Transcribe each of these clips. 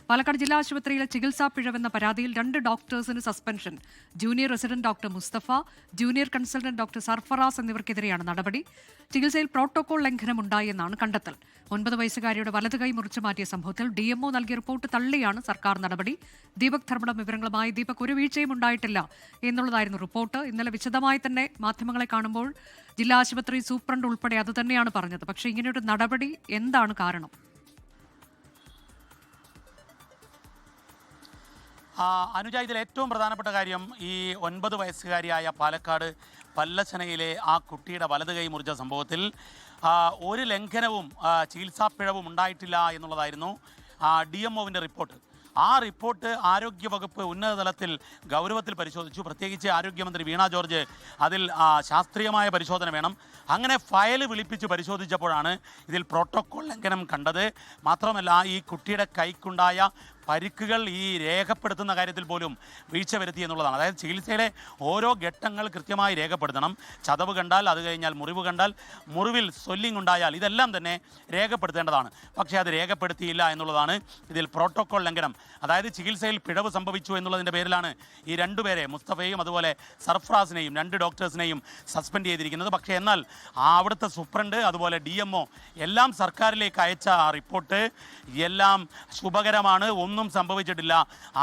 പാലക്കാട് ജില്ലാ ആശുപത്രിയിലെ ചികിത്സാ പിഴവെന്ന പരാതിയിൽ 2 ഡോക്ടേഴ്സിന് suspension. Junior resident doctor Mustafa, junior consultant doctor Sarfaraz എന്നിവർക്കെതിരെയാണ് നടപടി. ചികിത്സയിൽ പ്രോട്ടോകോൾ ലംഘനമുണ്ടായെന്നാണ് കണ്ടെത്തൽ. 9 വയസ്സുകാരിയുടെ വലത് കൈ മുറിച്ചു മാറ്റിയ സംഭവത്തിൽ DMO നൽകിയ റിപ്പോർട്ട് തള്ളിയാണ് സർക്കാർ നടപടി. ദീപക് ധർമ്മടം വിവരങ്ങളുമായി. ദീപക്, ഒരു വീഴ്ചയും ഉണ്ടായിട്ടില്ല എന്നുള്ളതായിരുന്നു റിപ്പോർട്ട്. ഇന്നലെ വിശദമായി തന്നെ മാധ്യമങ്ങളെ കാണുമ്പോൾ ജില്ലാ ആശുപത്രി സൂപ്രണ്ട് ഉൾപ്പെടെ അത് തന്നെയാണ് പറഞ്ഞത്. പക്ഷേ ഇങ്ങനെയൊരു നടപടി എന്താണ് കാരണം? അനുജ, ഇതിൽ ഏറ്റവും പ്രധാനപ്പെട്ട കാര്യം ഈ 9 വയസ്സുകാരിയായ പാലക്കാട് പല്ലശനയിലെ ആ കുട്ടിയുടെ വലത് കൈ മുറിച്ച സംഭവത്തിൽ ഒരു ലംഘനവും ചികിത്സാ പിഴവും ഉണ്ടായിട്ടില്ല എന്നുള്ളതായിരുന്നു DMOവിൻ്റെ റിപ്പോർട്ട്. ആ റിപ്പോർട്ട് ആരോഗ്യവകുപ്പ് ഉന്നതതലത്തിൽ ഗൗരവത്തിൽ പരിശോധിച്ചു. പ്രത്യേകിച്ച് ആരോഗ്യമന്ത്രി വീണ ജോർജ് അതിൽ ശാസ്ത്രീയമായ പരിശോധന വേണം. അങ്ങനെ ഫയൽ വിളിപ്പിച്ച് പരിശോധിച്ചപ്പോഴാണ് ഇതിൽ പ്രോട്ടോകോൾ ലംഘനം കണ്ടത്. മാത്രമല്ല, ഈ കുട്ടിയുടെ കൈക്കുണ്ടായ പരിക്കുകൾ ഈ രേഖപ്പെടുത്തുന്ന കാര്യത്തിൽ പോലും വീഴ്ച വരുത്തി എന്നുള്ളതാണ്. അതായത് ചികിത്സയിലെ ഓരോ ഘട്ടങ്ങൾ കൃത്യമായി രേഖപ്പെടുത്തണം. ചതവ് കണ്ടാൽ, അത് കഴിഞ്ഞാൽ മുറിവ് കണ്ടാൽ, മുറിവിൽ സ്വെല്ലിംഗ് ഉണ്ടായാൽ ഇതെല്ലാം തന്നെ രേഖപ്പെടുത്തേണ്ടതാണ്. പക്ഷേ അത് രേഖപ്പെടുത്തിയില്ല എന്നുള്ളതാണ് ഇതിൽ പ്രോട്ടോകോൾ ലംഘനം. അതായത് ചികിത്സയിൽ പിഴവ് സംഭവിച്ചു എന്നുള്ളതിൻ്റെ പേരിലാണ് ഈ 2 പേരെ, മുസ്തഫയും അതുപോലെ സർഫറാസിനെയും 2 ഡോക്ടേഴ്സിനെയും സസ്പെൻഡ് ചെയ്തിരിക്കുന്നത്. പക്ഷേ എന്നാൽ അവിടുത്തെ സൂപ്രണ്ട് അതുപോലെ DMO എല്ലാം സർക്കാരിലേക്ക് അയച്ച റിപ്പോർട്ട് എല്ലാം ശുഭകരമാണ്, ഒന്നും സംഭവിച്ചിട്ടില്ല,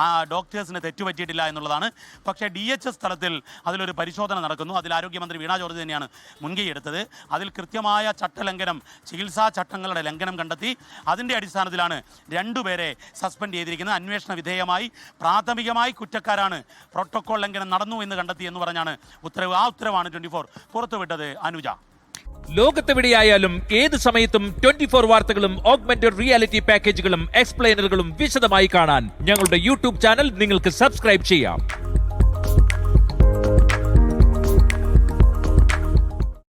ആ ഡോക്ടേഴ്സിന് തെറ്റുപറ്റിയിട്ടില്ല എന്നുള്ളതാണ്. പക്ഷേ DHS തലത്തിൽ അതിലൊരു പരിശോധന നടക്കുന്നു. അതിൽ ആരോഗ്യമന്ത്രി വീണ ജോർജ് തന്നെയാണ് മുൻകൈയെടുത്തത്. അതിൽ കൃത്യമായ ചട്ടലംഘനം, ചികിത്സാ ചട്ടങ്ങളുടെ ലംഘനം കണ്ടെത്തി. അതിൻ്റെ അടിസ്ഥാനത്തിലാണ് 2 പേരെ സസ്പെൻഡ് ചെയ്തിരിക്കുന്നത്. അന്വേഷണ വിധേയമായി പ്രാഥമികമായി കുറ്റക്കാരാണ്, പ്രോട്ടോകോൾ ലംഘനം നടന്നു എന്ന് കണ്ടെത്തി എന്ന് പറഞ്ഞാണ് ഉത്തരവ്. ആ ഉത്തരവാണ് 24 പുറത്തുവിട്ടത്. അനുജ, ലോകത്തെവിടെയായാലും ഏത് സമയത്തും 24 വാർത്തകളും ഓഗ്മെന്റഡ് റിയാലിറ്റി പാക്കേജുകളും എക്സ്പ്ലെയിനറുകളും വിശദമായി കാണാൻ ഞങ്ങളുടെ YouTube ചാനൽ നിങ്ങൾക്ക് സബ്സ്ക്രൈബ് ചെയ്യാം.